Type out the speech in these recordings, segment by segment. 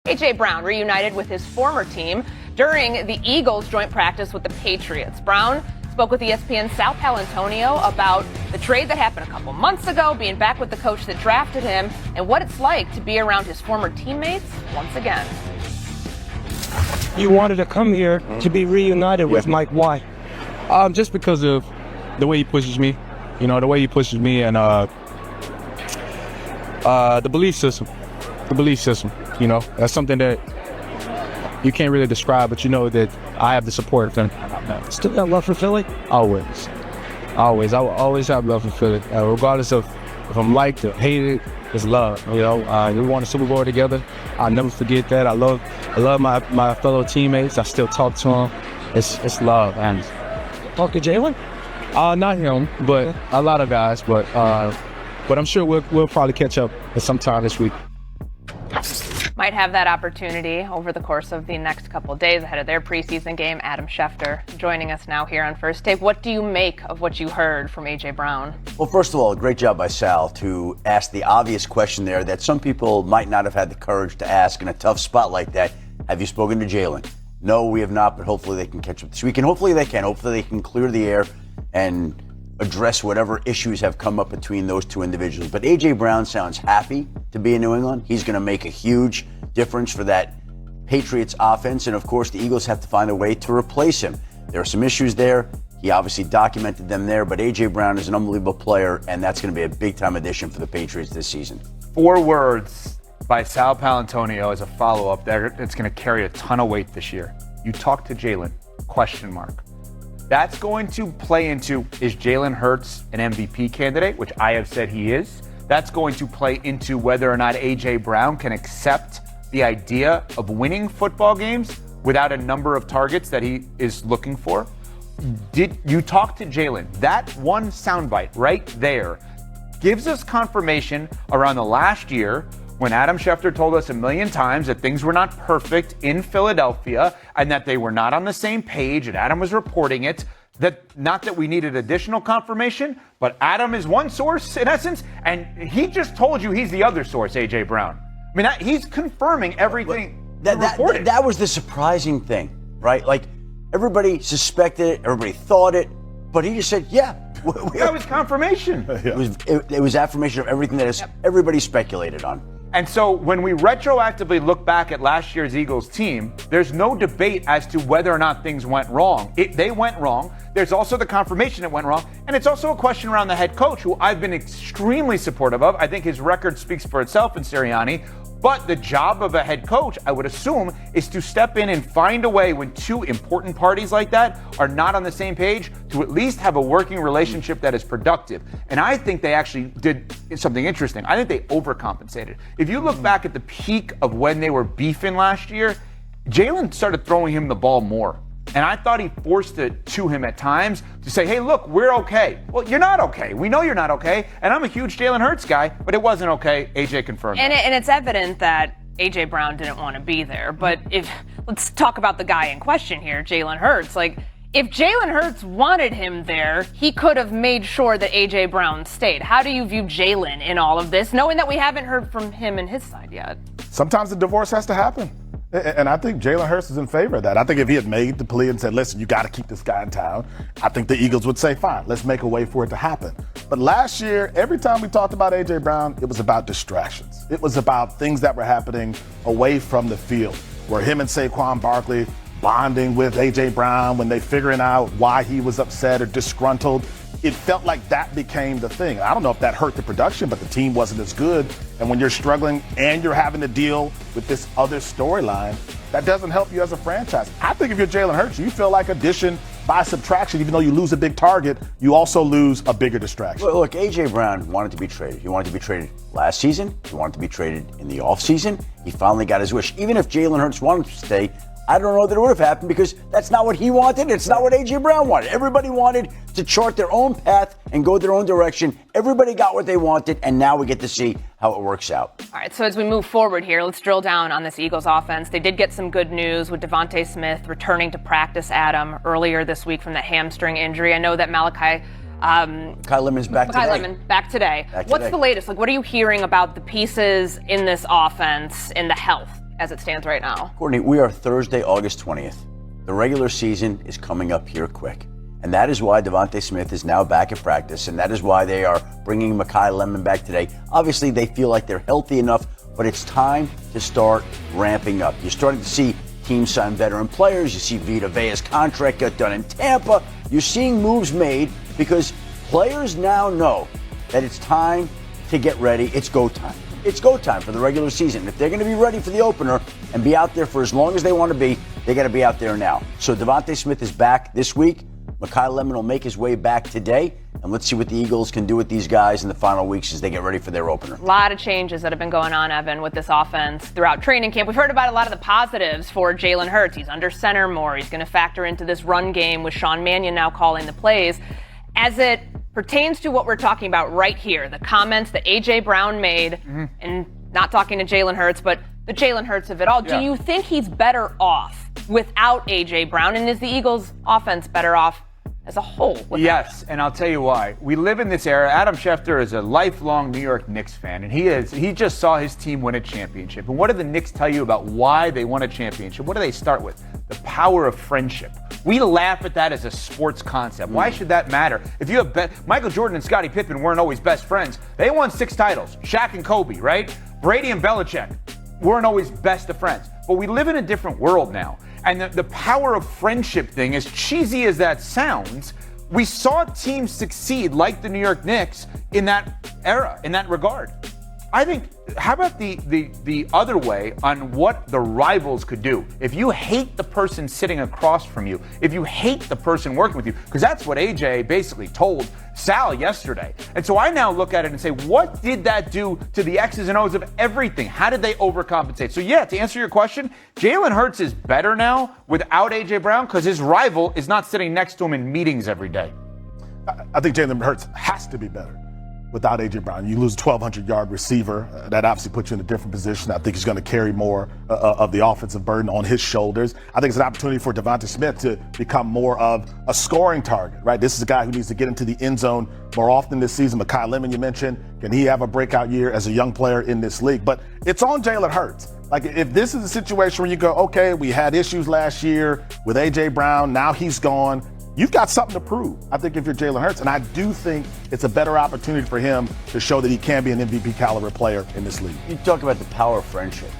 A.J. Brown reunited with his former team during the Eagles' joint practice with the Patriots. Brown spoke with ESPN's Sal Paolantonio about the trade that happened a couple months ago, being back with the coach that drafted him, and what it's like to be around his former teammates once again. You wanted to come here to be reunited with Mike. Why? Just because of the way he pushes me, and the belief system. That's something that you can't really describe, but you know that I have the support of them. Still got love for Philly? Always. I will always have love for Philly, regardless of if I'm liked or hated. It's love. We won a Super Bowl together. I'll never forget that. I love my fellow teammates. I still talk to them. It's love. And Talk to Jalen? Not him, but a lot of guys. But I'm sure we'll probably catch up at some time this week. Might have that opportunity over the course of the next couple of days ahead of their preseason game. Adam Schefter joining us now here on First Take. What do you make of what you heard from A.J. Brown? Well, first of all, a great job by Sal to ask the obvious question there that some people might not have had the courage to ask in a tough spot like that. Have you spoken to Jalen? No, we have not, but hopefully they can catch up this week. And hopefully they can. Hopefully they can clear the air and address whatever issues have come up between those two individuals. But A.J. Brown sounds happy to be in New England. He's going to make a huge difference for that Patriots offense. And, of course, the Eagles have to find a way to replace him. There are some issues there. He obviously documented them there. But A.J. Brown is an unbelievable player, and that's going to be a big-time addition for the Patriots this season. 4 words by Sal Paolantonio as a follow-up that's going to carry a ton of weight this year. You talk to Jalen, ? That's going to play into, is Jalen Hurts an MVP candidate, which I have said he is. That's going to play into whether or not A.J. Brown can accept the idea of winning football games without a number of targets that he is looking for. Did you talk to Jalen? That one soundbite right there gives us confirmation around the last year when Adam Schefter told us a million times that things were not perfect in Philadelphia and that they were not on the same page, and Adam was reporting it, that not that we needed additional confirmation, but Adam is one source in essence, and he just told you he's the other source, A.J. Brown. I mean, he's confirming everything reported. That was the surprising thing, right? Like, everybody suspected it, everybody thought it, but he just said, yeah. That was confirmation. It was affirmation of everything that everybody speculated on. And so when we retroactively look back at last year's Eagles team, there's no debate as to whether or not things went wrong. They went wrong. There's also the confirmation it went wrong. And it's also a question around the head coach, who I've been extremely supportive of. I think his record speaks for itself in Sirianni. But the job of a head coach, I would assume, is to step in and find a way when two important parties like that are not on the same page to at least have a working relationship that is productive. And I think they actually did something interesting. I think they overcompensated. If you look back at the peak of when they were beefing last year, Jalen started throwing him the ball more. And I thought he forced it to him at times to say, hey, look, we're okay. Well, you're not okay. We know you're not okay. And I'm a huge Jalen Hurts guy, but it wasn't okay. AJ confirmed. And it's evident that A.J. Brown didn't want to be there. But let's talk about the guy in question here, Jalen Hurts. Like, if Jalen Hurts wanted him there, he could have made sure that A.J. Brown stayed. How do you view Jalen in all of this, knowing that we haven't heard from him and his side yet? Sometimes the divorce has to happen. And I think Jalen Hurts is in favor of that. I think if he had made the plea and said, listen, you got to keep this guy in town, I think the Eagles would say, fine, let's make a way for it to happen. But last year, every time we talked about A.J. Brown, it was about distractions. It was about things that were happening away from the field, where him and Saquon Barkley bonding with A.J. Brown when they figuring out why he was upset or disgruntled. It felt like that became the thing. I don't know if that hurt the production, but the team wasn't as good. And when you're struggling and you're having to deal with this other storyline, that doesn't help you as a franchise. I think if you're Jalen Hurts, you feel like addition by subtraction. Even though you lose a big target, you also lose a bigger distraction. Well, look, A.J. Brown wanted to be traded. He wanted to be traded last season. He wanted to be traded in the offseason. He finally got his wish. Even if Jalen Hurts wanted to stay, I don't know that it would have happened because that's not what he wanted. It's not what A.J. Brown wanted. Everybody wanted to chart their own path and go their own direction. Everybody got what they wanted, and now we get to see how it works out. All right, so as we move forward here, let's drill down on this Eagles offense. They did get some good news with Devontae Smith returning to practice, Adam, earlier this week from that hamstring injury. I know that Malachi Lemon's back today. Lemon back today. What's the latest? Like, what are you hearing about the pieces in this offense and the health as it stands right now. Courtney, we are Thursday, August 20th. The regular season is coming up here quick. And that is why Devontae Smith is now back at practice, and that is why they are bringing Mekhi Lemon back today. Obviously, they feel like they're healthy enough, but it's time to start ramping up. You're starting to see teams sign veteran players. You see Vita Vea's contract got done in Tampa. You're seeing moves made because players now know that it's time to get ready. It's go time. It's go time for the regular season. If they're going to be ready for the opener and be out there for as long as they want to be, they got to be out there now. So Devontae Smith is back this week. Mekhi Lemon will make his way back today, and let's see what the Eagles can do with these guys in the final weeks as they get ready for their opener. A lot of changes that have been going on, Evan, with this offense throughout training camp. We've heard about a lot of the positives for Jalen Hurts. He's under center more. He's going to factor into this run game with Sean Mannion now calling the plays. As it pertains to what we're talking about right here, the comments that A.J. Brown made, and not talking to Jalen Hurts, but the Jalen Hurts of it all, do you think he's better off without A.J. Brown? And is the Eagles' offense better off as a whole? Yes, and I'll tell you why. We live in this era. Adam Schefter is a lifelong New York Knicks fan, and he just saw his team win a championship. And what do the Knicks tell you about why they won a championship? What do they start with? The power of friendship. We laugh at that as a sports concept. Why should that matter? If you have Michael Jordan and Scottie Pippen weren't always best friends. They won 6 titles. Shaq and Kobe, right? Brady and Belichick weren't always best of friends. But we live in a different world now. And the power of friendship thing, as cheesy as that sounds, we saw teams succeed like the New York Knicks in that era, in that regard. I think, how about the other way on what the rivals could do? If you hate the person sitting across from you, if you hate the person working with you, because that's what AJ basically told Sal yesterday. And so I now look at it and say, what did that do to the X's and O's of everything? How did they overcompensate? So yeah, to answer your question, Jalen Hurts is better now without AJ Brown because his rival is not sitting next to him in meetings every day. I think Jalen Hurts has to be better without A.J. Brown. You lose a 1,200-yard receiver. That obviously puts you in a different position. I think he's going to carry more of the offensive burden on his shoulders. I think it's an opportunity for Devontae Smith to become more of a scoring target, right? This is a guy who needs to get into the end zone more often this season. Mekhi Lemon, you mentioned, can he have a breakout year as a young player in this league? But it's on Jalen Hurts. Like, if this is a situation where you go, okay, we had issues last year with A.J. Brown, now he's gone, you've got something to prove, I think, if you're Jalen Hurts. And I do think it's a better opportunity for him to show that he can be an MVP caliber player in this league. You talk about the power of friendship.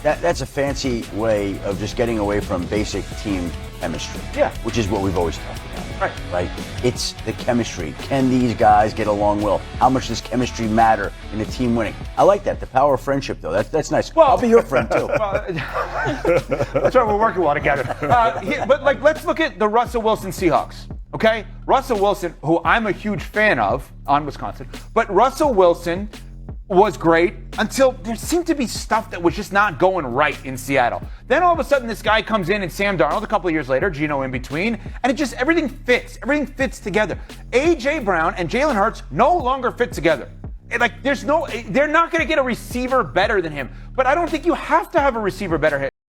That's a fancy way of just getting away from basic team chemistry. Yeah. Which is what we've always talked about. Right. It's the chemistry. Can these guys get along well? How much does chemistry matter in a team winning? I like that. The power of friendship, though. That's nice. Well, I'll be your friend, too. That's why we're working well together. But let's look at the Russell Wilson Seahawks. Okay? Russell Wilson, who I'm a huge fan of on Wisconsin, but Russell Wilson was great until there seemed to be stuff that was just not going right in Seattle. Then all of a sudden this guy comes in and Sam Darnold a couple of years later, Geno in between, and it just, everything fits. Everything fits together. A.J. Brown and Jalen Hurts no longer fit together. They're not going to get a receiver better than him. But I don't think you have to have a receiver better